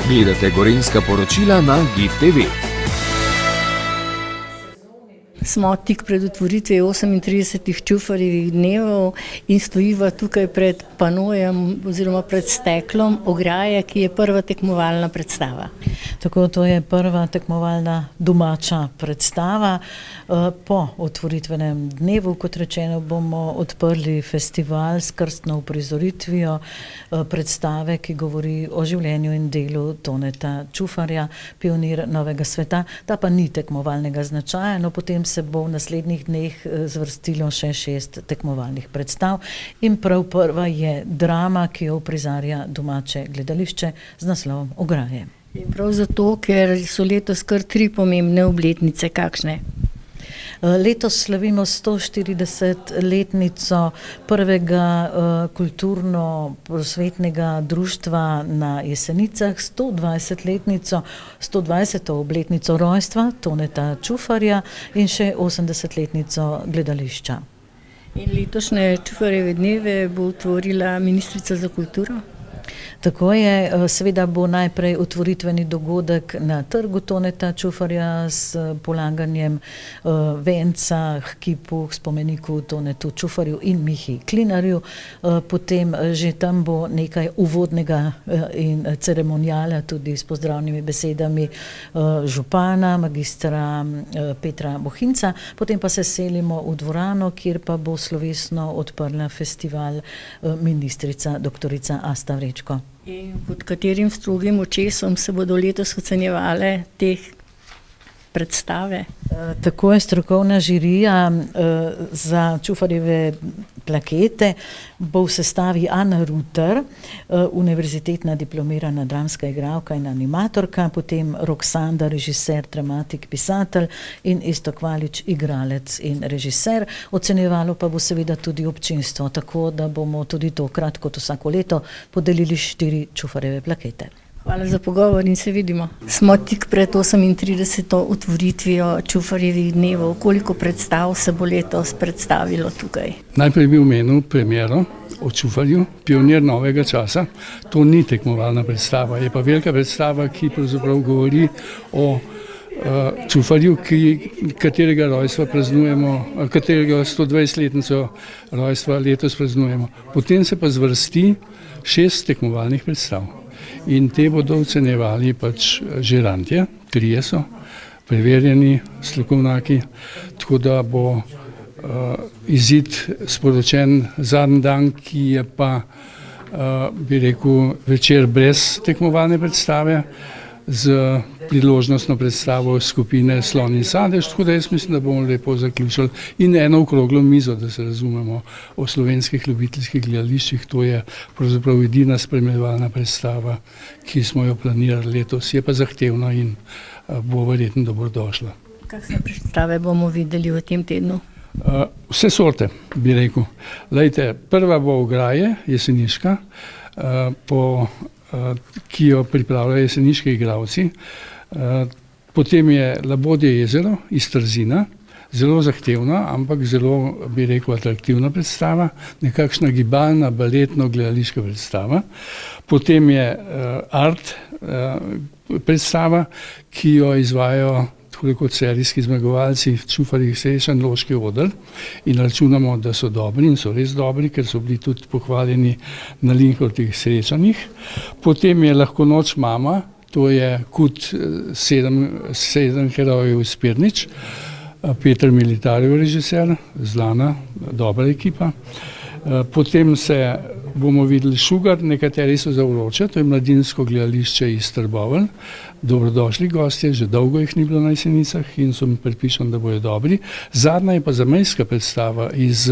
Gledate Gorenjska poročila na GIF TV. Smo tik pred otvoritvijo 38 Čufarjevih dnevov in stojiva tukaj pred panojem oziroma pred steklom ograje, ki je prva tekmovalna predstava. Tako, to je prva tekmovalna domača predstava. Po otvoritvenem dnevu, kot rečeno, bomo odprli festival s krstno uprizoritvijo predstave, ki govori o življenju in delu Toneta Čufarja, pionir novega sveta. Ta pa ni tekmovalnega značaja, no potem se bo v naslednjih dneh zvrstilo še 6 tekmovalnih predstav in prav prva je drama, ki jo uprizarja domače gledališče z naslovom Ograje. In prav zato, ker so letos kar 3 pomembne obletnice, kakšne? Letos slavimo 140-letnico prvega kulturno-prosvetnega društva na Jesenicah, 120-letnico, 120. obletnico rojstva Toneta Čufarja in še 80-letnico gledališča. In letošnje Čufarjeve dneve bo otvorila ministrica za kulturo? Tako je, seveda bo najprej otvoritveni dogodek na trgu Toneta Čufarja s polaganjem venca k kipu, k spomeniku Tonetu Čufarju in Mihi Klinarju. Potem že tam bo nekaj uvodnega in ceremonijala tudi s pozdravnimi besedami župana, magistra Petra Bohinca. Potem pa se selimo v dvorano, kjer pa bo slovesno odprla festival ministrica doktorica Asta Vrečko. In pod katerim strogim očesom se bodo letos ocenjevale te predstave? Tako je strokovna žirija za Čufarjeve plakete bo v sestavi Ana Ruter, univerzitetna diplomirana dramska igralka in animatorka, potem Roksanda, režiser, dramatik, pisatelj in Iztok Valič, igralec in režiser. Ocenjevalo pa bo seveda tudi občinstvo, tako da bomo tudi tokrat, kot vsako leto, podelili 4 Čufarjeve plakete. Hvala za pogovor in se vidimo. Smo tik pred 38. otvoritvijo Čufarjevih dnevov. Koliko predstav se bo letos predstavilo tukaj? Najprej bi omenil premiero o Čufarju, pionir novega časa. To ni tekmovalna predstava, je pa velika predstava, ki pravzaprav govori o Čufarju, katerega rojstva praznujemo, katerega 120-letnico rojstva letos praznujemo. Potem se pa zvrsti 6 tekmovalnih predstav. In te bodo ocenjevali pač žirantje, 3 so, preverjeni strokovnjaki, tako da bo izid sporočen zadnji dan, ki je pa, bi rekel, večer brez tekmovalne predstave, z priložnostno predstavo skupine Slon in sadež, tako da jaz mislim, da bomo lepo zaključili in eno okroglo mizo, da se razumemo, o slovenskih ljubiteljskih gledališčih. To je pravzaprav edina spremljevalna predstava, ki smo jo planirali letos, je pa zahtevna in bo verjetno dobrodošla. Kakšne predstave bomo videli v tem tednu? Vse sorte, bi rekel. Glejte, prva bo Ograje, jeseniška, ki jo pripravljajo jeseniški igralci. Potem je Labodje jezero iz Trzina, zelo zahtevna, ampak zelo, bi rekel, atraktivna predstava, nekakšna gibalna, baletno-gledališka predstava. Potem je Art predstava, ki jo izvajajo kot serijski zmagovalci Čufarjevih srečanj Loški oder in računamo, da so dobri in so res dobri, ker so bili tudi pohvaljeni na Linhartovih srečanjih. Potem je Lahko noč mama, to je KUD 7 herojev iz Pirnič, Peter Militarjev režiser, znana, dobra ekipa. Potem bomo videli Šugar, nekateri so za Vroče, to je mladinsko gledališče iz Trbovelj. Dobrodošli gostje, že dolgo jih ni bilo na Jesenicah in sem prepričan, da bojo dobri. Zadnja je pa zamejska predstava iz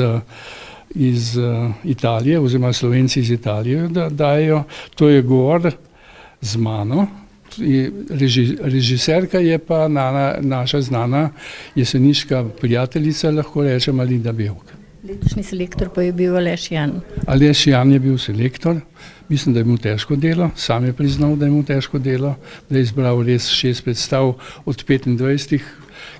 Italije, oziroma Slovenci iz Italije, da dajo, to je Govor z mano. Režiserka je pa naša znana jeseniška prijateljica, lahko rečem, Alida Bevk. Letošnji selektor pa je bil Aleš Jan. Aleš Jan je bil selektor. Mislim, da je mu težko delo, sam je priznal, da je mu težko delo, da je izbral res 6 predstav od 25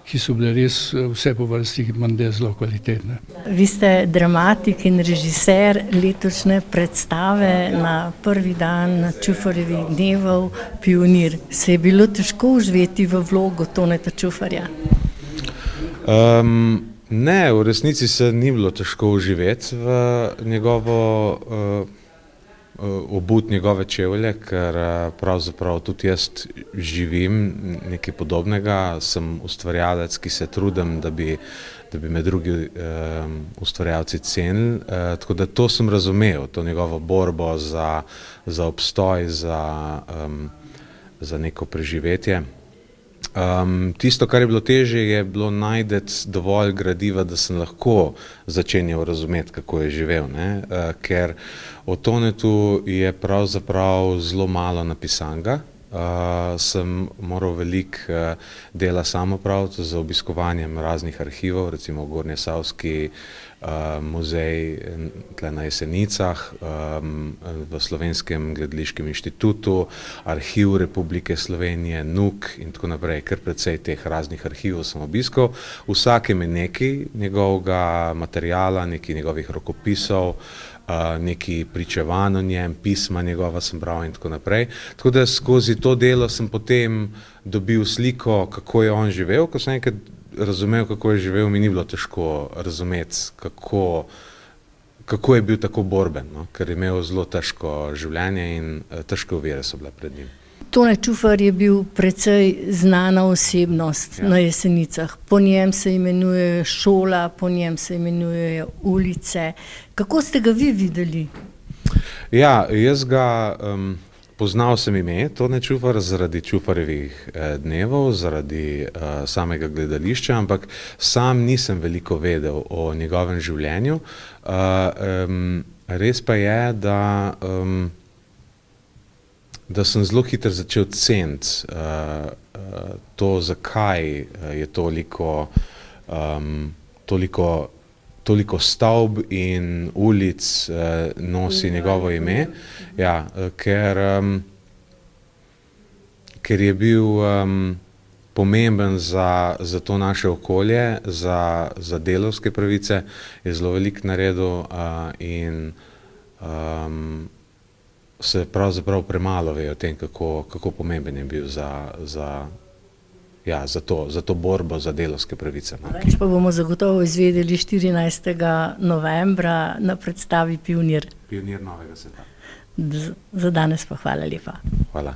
ki so bile res vse po vrsti menda zelo kvalitetne. Vi ste dramatik in režiser letošnje predstave na prvi dan Čufarjevih dnevov Pionir. Se je bilo težko vživeti v vlogo Toneta Čufarja? Ne, v resnici se ni bilo težko vživeti v njegovo obut njegove čevlje, ker pravzaprav tudi jaz živim nekaj podobnega, sem ustvarjalec, ki se trudim, da bi me drugi ustvarjalci cenili, tako da to sem razumel, to njegovo borbo za obstoj, za neko preživetje. Tisto, kar je bilo težje, je bilo najti dovolj gradiva, da sem lahko začenjal razumeti, kako je živel, ne? Ker o Tonetu je pravzaprav zelo malo napisanega. Sem moral veliko dela sam opraviti z obiskovanjem raznih arhivov, recimo Gornjesavski muzej tle na Jesenicah, v Slovenskem gledališkem inštitutu, Arhiv Republike Slovenije, NUK in tako naprej, kar precej teh raznih arhivov sem obiskal. Vsakem je nekaj njegovega materiala, nekaj njegovih rokopisov, neki pričevanj o njem, pisma njegova sem bral in tako naprej. Tako da skozi to delo sem potem dobil sliko, kako je on živel. Ko sem enkrat razumel, kako je živel, mi ni bilo težko razumeti, kako je bil tako borben, no? Ker je imel zelo težko življenje in težke ovire so bile pred njim. Tone Čufar je bil precej znana osebnost na Jesenicah. Po njem se imenuje šola, po njem se imenujejo ulice. Kako ste ga vi videli? Ja, jaz ga poznal sem ime Tone Čufar zaradi Čufarjevih dnevov, zaradi samega gledališča, ampak sam nisem veliko vedel o njegovem življenju. Res pa je, da sem zelo hitro začel ceniti to, zakaj je toliko stavb in ulic nosi njegovo ime. Ja, ker je bil pomemben za to naše okolje, za delavske pravice, je zelo veliko naredil in se pravzaprav premalo ve o tem, kako pomemben je bil za to borbo za delavske pravice. No. Več pa bomo zagotovo izvedeli 14. novembra na predstavi Pionir. Pionir novega sveta. Za danes pa hvala lepa. Hvala.